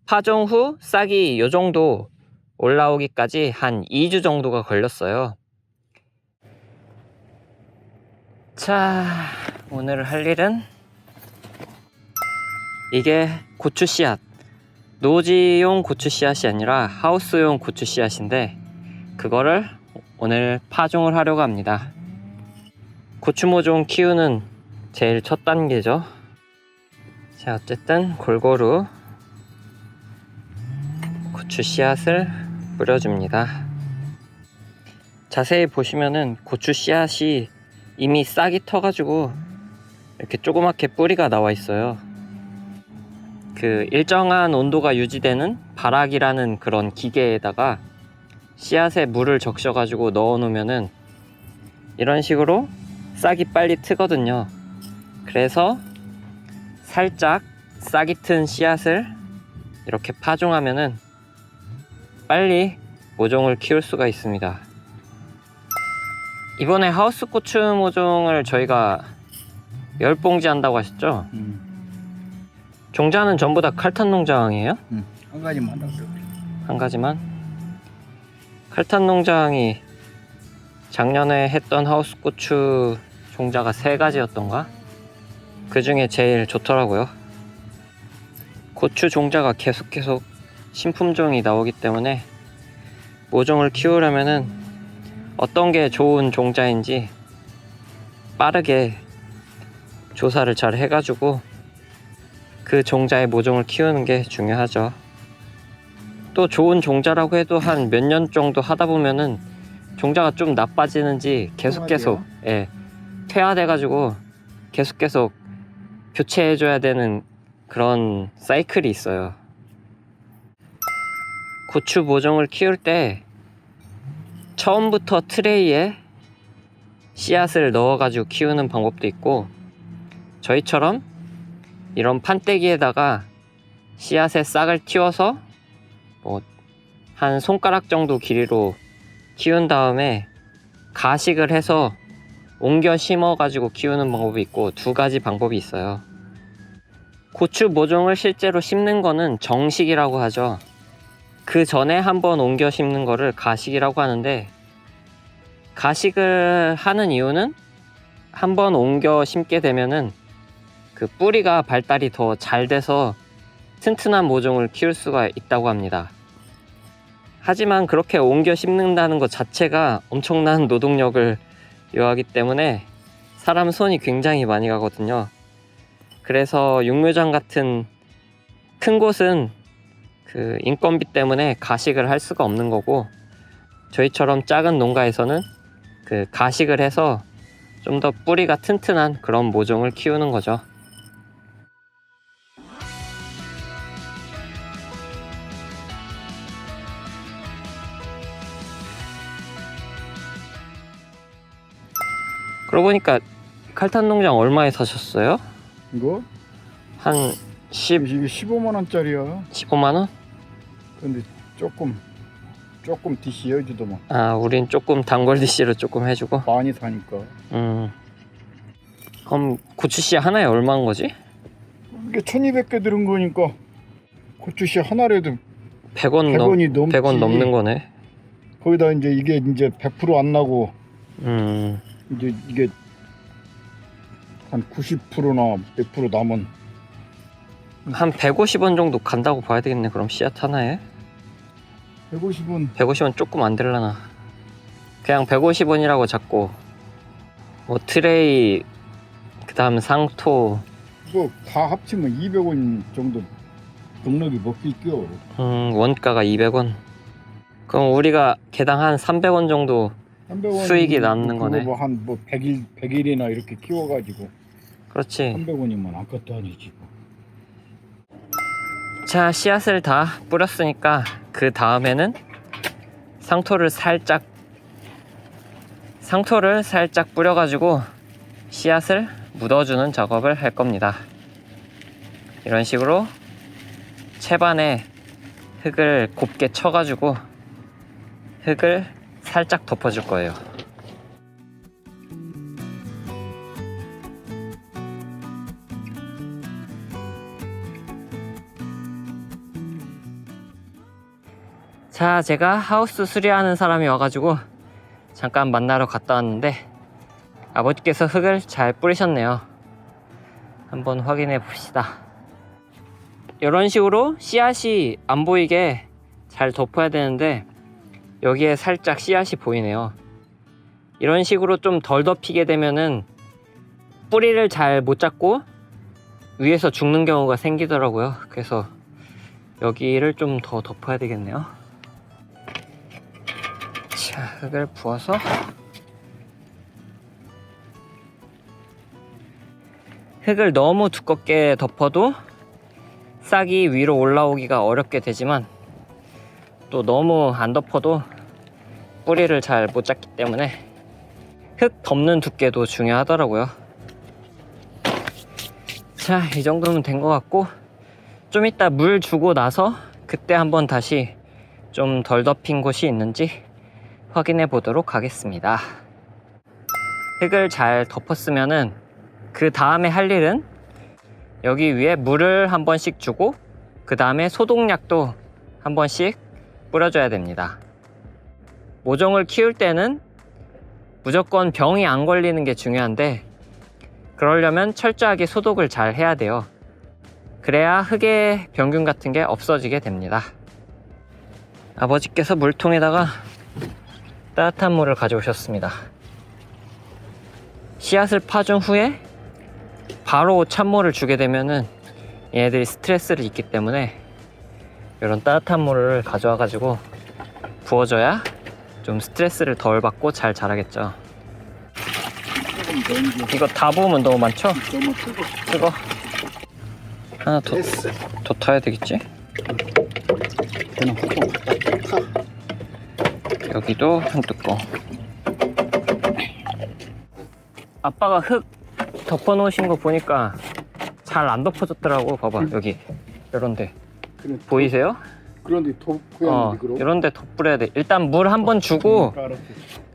파종 후 싹이 요 정도 올라오기까지 한 2주 정도가 걸렸어요. 자, 오늘 할 일은 이게 고추 씨앗, 노지용 고추 씨앗이 아니라 하우스용 고추 씨앗인데 그거를 오늘 파종을 하려고 합니다. 고추 모종 키우는 제일 첫 단계죠. 자, 어쨌든 골고루 고추 씨앗을 뿌려줍니다. 자세히 보시면은 고추 씨앗이 이미 싹이 터가지고 이렇게 조그맣게 뿌리가 나와 있어요. 그 일정한 온도가 유지되는 발화기라는 그런 기계에다가 씨앗에 물을 적셔가지고 넣어 놓으면은 이런 식으로 싹이 빨리 트거든요. 그래서 살짝 싹이 튼 씨앗을 이렇게 파종하면은 빨리 모종을 키울 수가 있습니다. 이번에 하우스 고추 모종을 저희가 10봉지 한다고 하셨죠? 종자는 전부 다 칼탄 농장이에요? 한 가지만 더 그래. 한 가지만? 칼탄 농장이 작년에 했던 하우스 고추 종자가 3가지였던가? 그 중에 제일 좋더라고요. 고추 종자가 계속 신품종이 나오기 때문에 모종을 키우려면은 어떤 게 좋은 종자인지 빠르게 조사를 잘 해가지고 그 종자의 모종을 키우는 게 중요하죠. 또 좋은 종자라고 해도 한 몇 년 정도 하다 보면은 종자가 좀 나빠지는지 계속 퇴화돼가지고 계속 교체해줘야 되는 그런 사이클이 있어요. 고추 모종을 키울 때 처음부터 트레이에 씨앗을 넣어가지고 키우는 방법도 있고, 저희처럼 이런 판때기에다가 씨앗의 싹을 틔워서 한 손가락 정도 길이로 키운 다음에 가식을 해서 옮겨 심어 가지고 키우는 방법이 있고, 2가지 방법이 있어요. 고추 모종을 실제로 심는 거는 정식이라고 하죠. 그 전에 한번 옮겨 심는 거를 가식이라고 하는데, 가식을 하는 이유는 한번 옮겨 심게 되면은 그 뿌리가 발달이 더 잘 돼서 튼튼한 모종을 키울 수가 있다고 합니다. 하지만 그렇게 옮겨 심는다는 것 자체가 엄청난 노동력을 요하기 때문에 사람 손이 굉장히 많이 가거든요. 그래서 육묘장 같은 큰 곳은 그 인건비 때문에 가식을 할 수가 없는 거고, 저희처럼 작은 농가에서는 그 가식을 해서 좀 더 뿌리가 튼튼한 그런 모종을 키우는 거죠. 그러고 보니까 칼탄 농장 얼마에 사셨어요? 이거? 한 이게 15만 원짜리야. 15만 원? 근데 조금 DC 여주더만. 아, 우린 조금 단골 DC로 조금 해주고. 많이 사니까. 그럼 고추씨 하나에 얼마인 거지? 이게 1200개 들은 거니까 고추씨 하나라도 100원 100원이 넘지. 100원 넘는 거네. 거기다 이게 100% 안 나고 이제 이게 한 90%나 100% 남은. 한 150원 정도 간다고 봐야 되겠네. 그럼 씨앗 하나에 150원 조금 안 들라나. 그냥 150원이라고 잡고, 뭐 트레이, 그 다음 상토, 뭐 다 합치면 200원 정도 넉넉히 먹힐 겨. 원가가 200원. 그럼 우리가 개당 한 300원 정도 300원 수익이 남는 거네. 뭐 한 100일이나 이렇게 키워가지고 그렇지. 300원이면 아무것도 아니지. 자, 씨앗을 다 뿌렸으니까 그 다음에는 상토를 살짝 뿌려가지고 씨앗을 묻어주는 작업을 할 겁니다. 이런 식으로 채반에 흙을 곱게 쳐가지고 흙을 살짝 덮어줄 거예요. 자, 제가 하우스 수리하는 사람이 와가지고 잠깐 만나러 갔다 왔는데 아버지께서 흙을 잘 뿌리셨네요. 한번 확인해 봅시다. 이런 식으로 씨앗이 안 보이게 잘 덮어야 되는데 여기에 살짝 씨앗이 보이네요. 이런 식으로 좀 덜 덮이게 되면은 뿌리를 잘 못 잡고 위에서 죽는 경우가 생기더라고요. 그래서 여기를 좀 더 덮어야 되겠네요. 자, 흙을 부어서 흙을 너무 두껍게 덮어도 싹이 위로 올라오기가 어렵게 되지만 또 너무 안 덮어도 뿌리를 잘 못 잡기 때문에 흙 덮는 두께도 중요하더라고요. 자, 이 정도면 된 것 같고 좀 이따 물 주고 나서 그때 한번 다시 좀 덜 덮인 곳이 있는지 확인해 보도록 하겠습니다. 흙을 잘 덮었으면은 그 다음에 할 일은 여기 위에 물을 한 번씩 주고 그 다음에 소독약도 한 번씩 뿌려줘야 됩니다. 모종을 키울 때는 무조건 병이 안 걸리는 게 중요한데 그러려면 철저하게 소독을 잘 해야 돼요. 그래야 흙의 병균 같은 게 없어지게 됩니다. 아버지께서 물통에다가 따뜻한 물을 가져오셨습니다. 씨앗을 파준 후에 바로 찬물을 주게 되면은 얘네들이 스트레스를 잊기 때문에 이런 따뜻한 물을 가져와 가지고 부어줘야 좀 스트레스를 덜 받고 잘 자라겠죠. 이거 다 부으면 너무 많죠? 너무 뜨거. 하나 더 타야 되겠지? 그냥 팍팍 타. 여기도 한 뚜껑. 아빠가 흙 덮어 놓으신 거 보니까 잘 안 덮어졌더라고. 봐봐, 여기 이런데 보이세요? 그런데 덮어야 돼. 이런데 덧뿌려야 돼. 일단 물 한 번 주고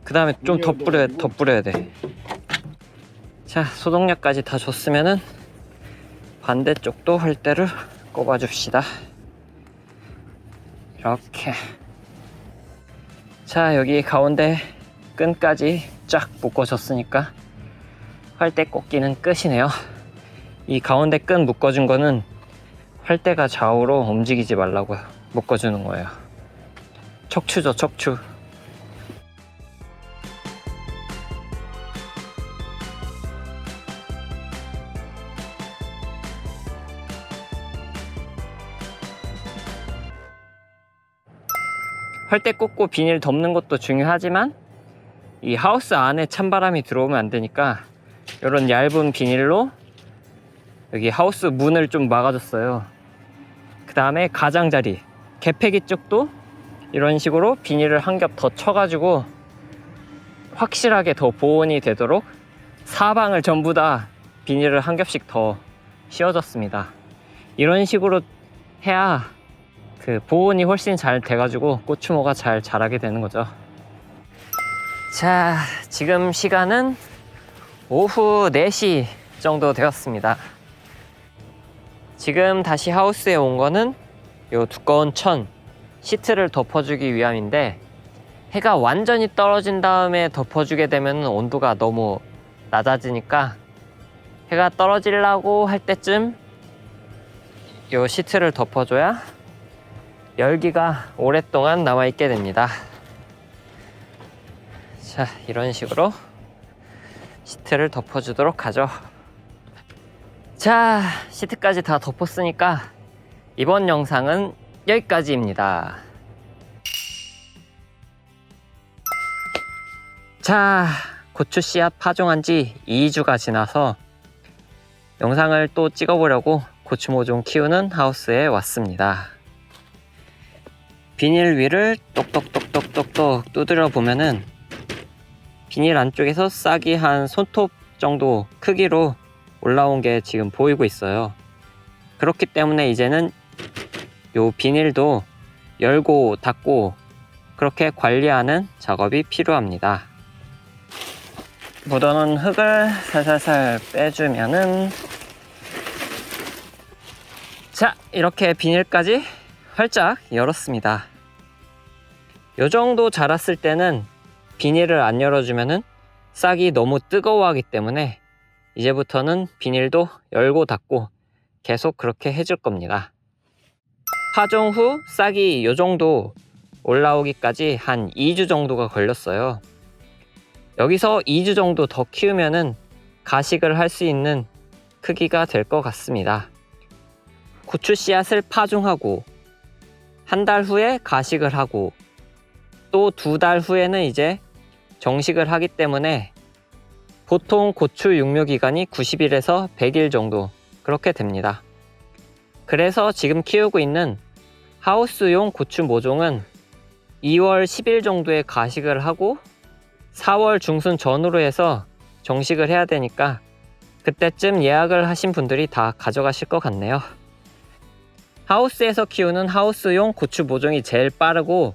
그 다음에 좀 덧뿌려야 돼. 자, 소독약까지 다 줬으면은 반대쪽도 활대를 꼽아 줍시다. 이렇게. 자, 여기 가운데 끈까지 쫙 묶어줬으니까 활대 꽂기는 끝이네요. 이 가운데 끈 묶어준 거는 활대가 좌우로 움직이지 말라고 묶어주는 거예요. 척추죠, 척추. 활대 꽂고 비닐 덮는 것도 중요하지만 이 하우스 안에 찬바람이 들어오면 안 되니까 이런 얇은 비닐로 여기 하우스 문을 좀 막아줬어요. 그 다음에 가장자리, 개폐기 쪽도 이런 식으로 비닐을 한 겹 더 쳐가지고 확실하게 더 보온이 되도록 사방을 전부 다 비닐을 한 겹씩 더 씌워줬습니다. 이런 식으로 해야 그 보온이 훨씬 잘 돼가지고 고추모가 잘 자라게 되는 거죠. 자, 지금 시간은 오후 4시 정도 되었습니다. 지금 다시 하우스에 온 거는 요 두꺼운 천 시트를 덮어주기 위함인데 해가 완전히 떨어진 다음에 덮어주게 되면 온도가 너무 낮아지니까 해가 떨어지려고 할 때쯤 요 시트를 덮어줘야 열기가 오랫동안 남아있게 됩니다. 자, 이런 식으로 시트를 덮어주도록 하죠. 자, 시트까지 다 덮었으니까 이번 영상은 여기까지입니다. 자, 고추 씨앗 파종한 지 2주가 지나서 영상을 또 찍어보려고 고추 모종 키우는 하우스에 왔습니다. 비닐 위를 똑똑똑똑똑똑 두드려 보면은 비닐 안쪽에서 싹이 한 손톱 정도 크기로 올라온 게 지금 보이고 있어요. 그렇기 때문에 이제는 요 비닐도 열고 닫고 그렇게 관리하는 작업이 필요합니다. 묻어놓은 흙을 살살살 빼주면은 자, 이렇게 비닐까지 활짝 열었습니다. 요 정도 자랐을 때는 비닐을 안 열어주면은 싹이 너무 뜨거워하기 때문에 이제부터는 비닐도 열고 닫고 계속 그렇게 해줄 겁니다. 파종 후 싹이 요 정도 올라오기까지 한 2주 정도가 걸렸어요. 여기서 2주 정도 더 키우면은 가식을 할 수 있는 크기가 될 것 같습니다. 고추 씨앗을 파종하고 한 달 후에 가식을 하고 또 2달 후에는 이제 정식을 하기 때문에 보통 고추 육묘 기간이 90일에서 100일 정도 그렇게 됩니다. 그래서 지금 키우고 있는 하우스용 고추 모종은 2월 10일 정도에 가식을 하고 4월 중순 전후로 해서 정식을 해야 되니까 그때쯤 예약을 하신 분들이 다 가져가실 것 같네요. 하우스에서 키우는 하우스용 고추 모종이 제일 빠르고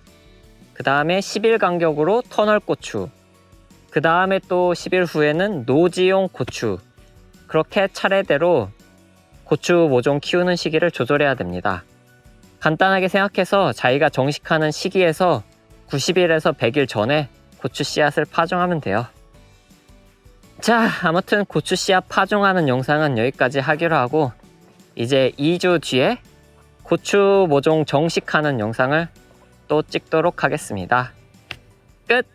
그 다음에 10일 간격으로 터널 고추, 그 다음에 또 10일 후에는 노지용 고추, 그렇게 차례대로 고추 모종 키우는 시기를 조절해야 됩니다. 간단하게 생각해서 자기가 정식하는 시기에서 90일에서 100일 전에 고추 씨앗을 파종하면 돼요. 자, 아무튼 고추 씨앗 파종하는 영상은 여기까지 하기로 하고 이제 2주 뒤에 고추 모종 정식하는 영상을 또 찍도록 하겠습니다. 끝!